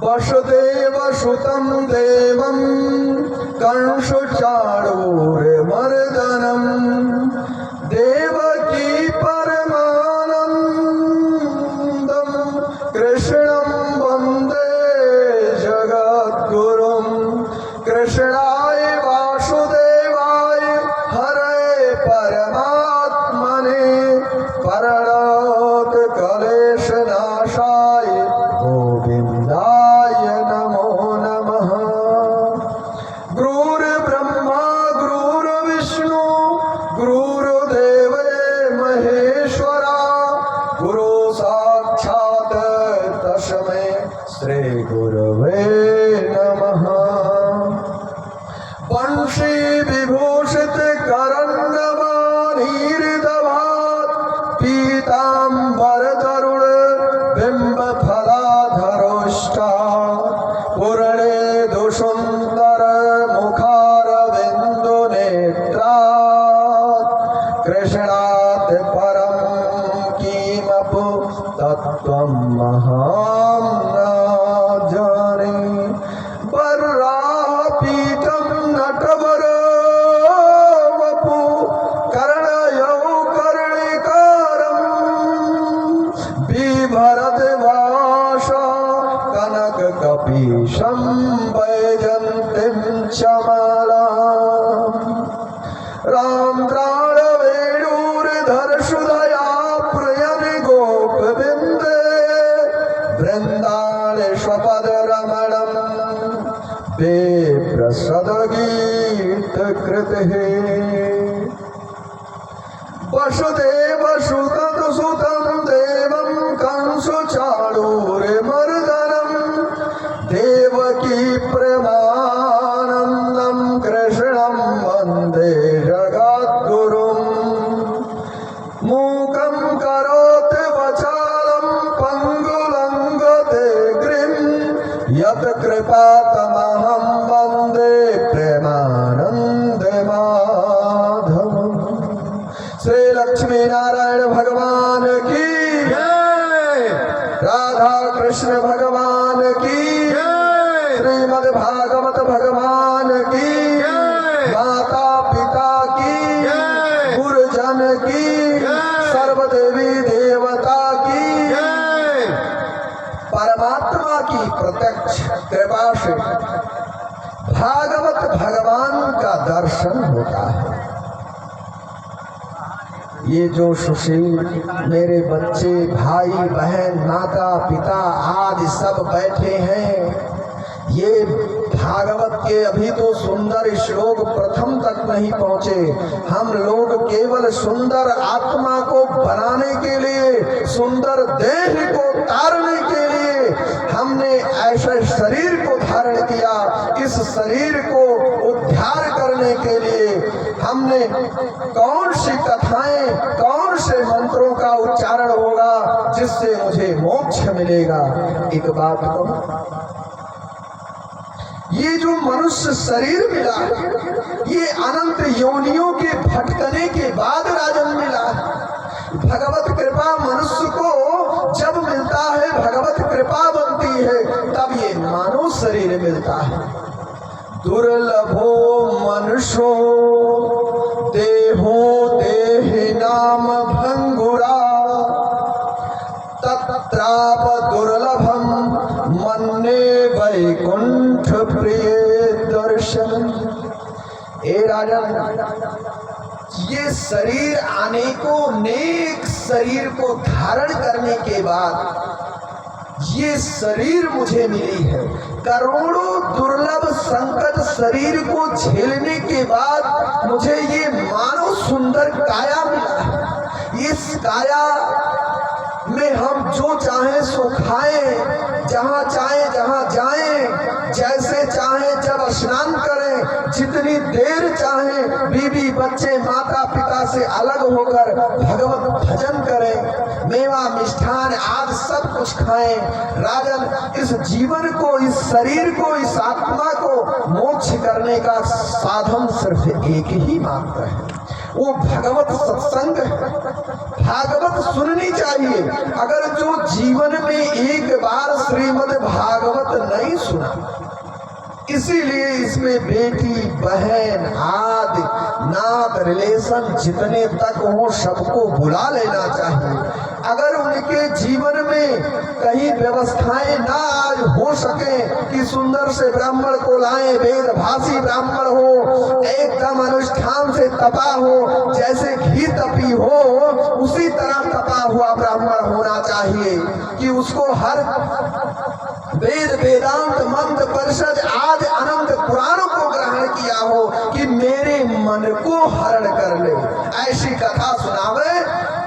वसुदेव सुतं देवं कंसचाणूरमर्दनं देवकी परमानन्दं कृष्णं वन्दे जगद्गुरुं। कृष्णाय वासुदेवाय हरे परमात्मने प्रणतक्लेशनाशाय गोविन्दाय नमो नमः। गुरुर्ब्रह्मा गुरुर्विष्णु गुरुर्देवो महेश्वरा गुरु साक्षात् तस्मै श्री गुरवे नमः। वंशी विभूषित करन्नवानीर्दभात् पीताम्बर तरुण बिंब फलाधरोष्टा पूर्णे दुसुन्दर मुखारविन्दु नेत्रात् कृष्णात् परं किमपि तत्त्वं महां न जाने। वराहपीठं नटवरो वपु कर्णयो कर्णिकारं बिभरद्वासा कनककपीशं वैजन्तीं च मालाम्। रामत्राणवेणूर्धरसुधया प्रयन गोपविन्दे वृन्दाने स्वपदरमणं विप्रसदगीतकृतिः। वसुदेव सुतं देवं कंसचाणूरमर्दनं देवकी परमानन्दं कृष्णं वन्दे जगद्गुरुं। मूकं करोति वाचालं पङ्गुलङ्घयते गिरिं यत्कृपातमहं वन्दे प्रेमानन्दमाधवम्। श्री लक्ष्मी नारायण भगवान की जय। राधा कृष्ण भगवान की जय। श्रीमद् भागवत भगवान की जय। माता पिता की जय। गुरुजन की जय। सर्वदेवी देवता की जय। परमात्मा की प्रत्यक्ष कृपा से भागवत भगवान का दर्शन होता है। ये जो सुशील मेरे बच्चे भाई बहन माता पिता आदि सब बैठे हैं, ये भागवत के अभी तो सुंदर श्लोक प्रथम तक नहीं पहुंचे। हम लोग केवल सुंदर आत्मा को बनाने के लिए, सुंदर देह को तारने के लिए हमने ऐसे शरीर को धारण किया। इस शरीर को उद्धार करने के लिए हमने कौन सी कथाएं, कौन से मंत्रों का उच्चारण होगा जिससे मुझे मोक्ष मिलेगा। एक बात कहूं, ये जो मनुष्य शरीर मिला, ये अनंत योनियों के भटकने के बाद राजन मिला। भगवत कृपा मनुष्य को जब मिलता है, भगवत कृपा बनती है, तब ये मानव शरीर मिलता है। दुर्लभो मनुष्यो देहो देहि नाम भंगुरा तत्राप दुर्लभम मन्ने वैकुंठ प्रिय दर्शन। ए राजन, ये शरीर अनेकों नेक शरीर को धारण करने के बाद ये शरीर मुझे मिली है। करोड़ों दुर्लभ संकट शरीर को झेलने के बाद मुझे ये मानो सुंदर काया मिला है। इस काया में हम जो चाहें सो खाएं, जहां चाहें जहां जाएं, जैसे चाहें जब स्नान करें, जितनी देर चाहें बीवी बच्चे माता पिता से अलग होकर भगवत भजन करें, मेवा मिष्ठान आदि सब कुछ खाएं। राजन, इस जीवन को, इस शरीर को, इस आत्मा को मोक्ष करने का साधन सिर्फ एक ही मात्र है, वो भगवत सत्संग है, भागवत सुननी चाहिए। अगर जो जीवन में एक बार श्रीमद् भागवत नहीं सुना, इसीलिए इसमें बेटी बहन आदि नात रिलेशन जितने तक हो सबको बुला लेना चाहिए। अगर उनके जीवन में कहीं व्यवस्थाएं ना आज हो सके कि सुंदर से ब्राह्मण को लाए, वेद भाषी ब्राह्मण हो, एकदम अनुष्ठान से तपा हो, जैसे घी तपी हो उसी तरह तपा हुआ ब्राह्मण होना चाहिए कि उसको हर वेद वेदांत मंत्र परिषद आदि अनंत पुराणों को ग्रहण किया हो कि मेरे मन को हरण कर ले। ऐसी कथा सुनावे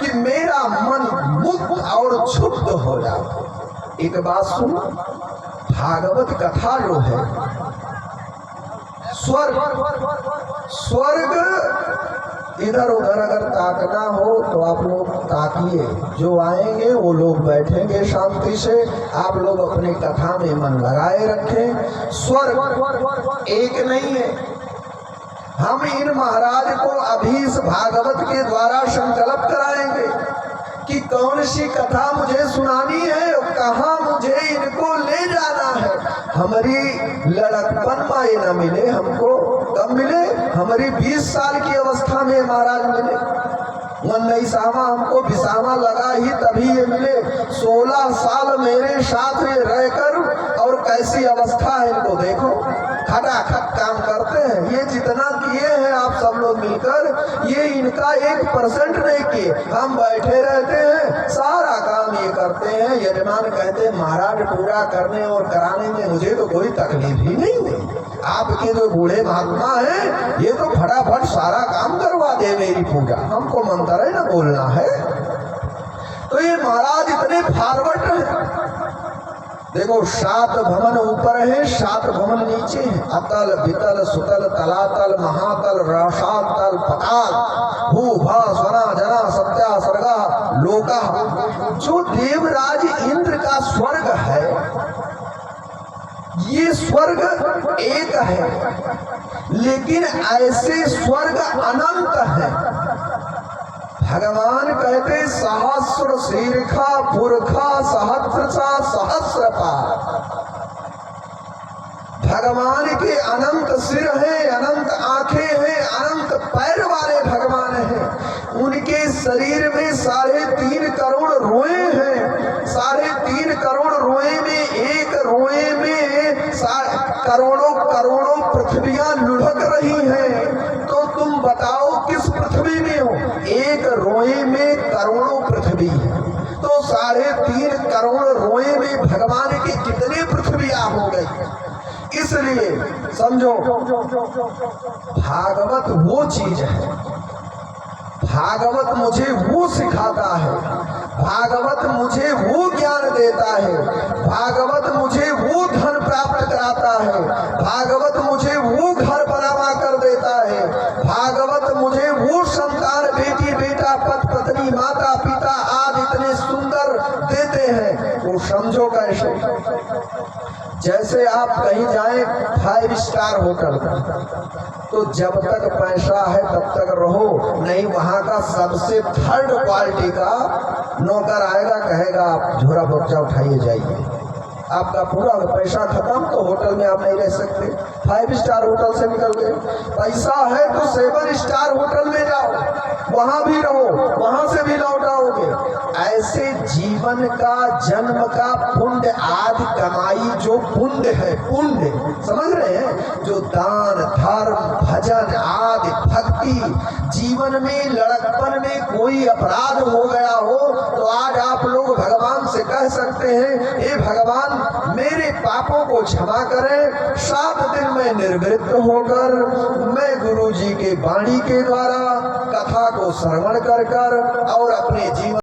कि मेरा मन मुक्त और क्षुब्ध हो जाए। एक बात सुनो, भागवत कथा जो है, स्वर्ग इधर उधर अगर ताकना हो तो आप लोग ताकिए, जो आएंगे वो लोग बैठेंगे शांति से। आप लोग अपनी कथा में मन लगाए रखें। स्वर्ग एक नहीं है। हम इन महाराज को अभी इस भागवत के द्वारा संकल्प कराएंगे कि कौन सी कथा मुझे सुनानी है और कहाँ मुझे इनको ले जाना है। हमारी लड़कपन में न मिले हमको, कब मिले? हमारी 20 साल की अवस्था में महाराज मिले। 19वां हमको 20वां लगा ही तभी ये मिले। 16 साल मेरे साथ ये रहकर और कैसी अवस्था है इनको देखो, खटाखट काम करते हैं। ये जितना किए हैं आप सब लोग मिलकर, ये इनका 1% नहीं किए। हम बैठे रहते हैं, सारा काम ये करते हैं। यजमान कहते हैं महाराज पूरा करने और कराने में मुझे तो कोई तकलीफ ही नहीं हुई। आपके जो बूढ़े महात्मा हैं ये तो फटाफट सारा काम करवा दे मेरी पूजा, हमको मंत्र है ना बोलना है। तो ये महाराज इतने फॉरवर्ड हैं। देखो 7 भवन ऊपर है, 7 भवन नीचे है। अतल वितल सुतल तलातल महातल रसातल पताल भू भा स्वना जना सत्या सर्गा लोका। जो देवराज इंद्र का स्वर्ग है, ये स्वर्ग एक है, लेकिन ऐसे स्वर्ग अनंत है। भगवान कहते सहस्र शीर्षा पुरखा सहस्रसा सहस्रपा। भगवान के अनंत सिर है, अनंत आंखें हैं, अनंत पैर वाले भगवान हैं। उनके शरीर में 3.5 करोड़ रोए हैं। 3.5 करोड़ रोए में एक रोए में करोड़ों करोड़ों पृथ्वियां लुढ़क रही हैं। तो तुम बताओ किस पृथ्वी में हो? एक रोए में करोड़ों पृथ्वी है, तो 3.5 करोड़ रोए में भगवान की कितने पृथ्वियां हो गई। इसलिए समझो भागवत वो चीज है, भागवत मुझे वो सिखाता है, भागवत मुझे वो ज्ञान देता है, भागवत मुझे वो धन प्राप्त कराता है, भागवत मुझे वो घर बनवा कर देता है, भागवत मुझे वो संतान बेटी बेटा पति पत्नी माता पिता आदि इतने सुंदर देते हैं। वो समझो कैसे? जैसे आप कहीं जाएं 5 स्टार होटल, तो जब तक पैसा है तब तक रहो, नहीं वहां का सबसे 3rd क्वालिटी का नौकर आएगा, कहेगा आप झोरा बच्चा उठाइए जाइए। आपका पूरा पैसा खत्म, तो होटल में आप नहीं रह सकते। 5 स्टार होटल से निकल गए। पैसा है तो 7 स्टार होटल में जाओ, वहां भी रहो, वहां से भी लौट आओगे। ऐसे जीवन का जन्म का पुण्य आदि कमाई, जो पुण्य है, पुण्य समझ रहे हैं, जो दान धर्म भजन आदि भक्ति, जीवन में लड़कपन में कोई अपराध हो गया हो तो आज आप लोग भगवान से कह सकते हैं हे भगवान मेरे पापों को क्षमा करें। 7 दिन में निर्वृत्त होकर मैं गुरु जी के वाणी के द्वारा कथा को श्रवण कर और अपने जीवन